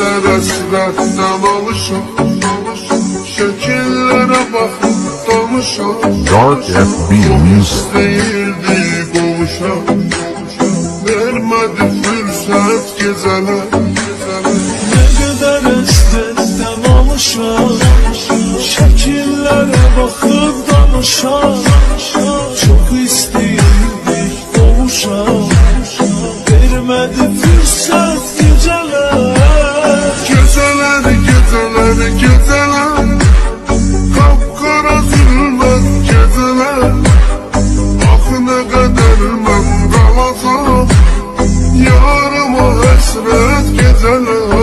qədər əsrətdən alışam, şəkillərə baxıb danışam. Dark FB Music. İstəyirdi qovuşam, vermədi fürsət gecələr. Ne kadar esnetten alışam, şekillere bakıp danışam. Çok isteyirdik kavuşam, vermedi fırsat geceler. Geceler, geceler, geceler, kapkara zülmət geceler. Axı nə qədər mən qalacam, yarıma həsrət geceler.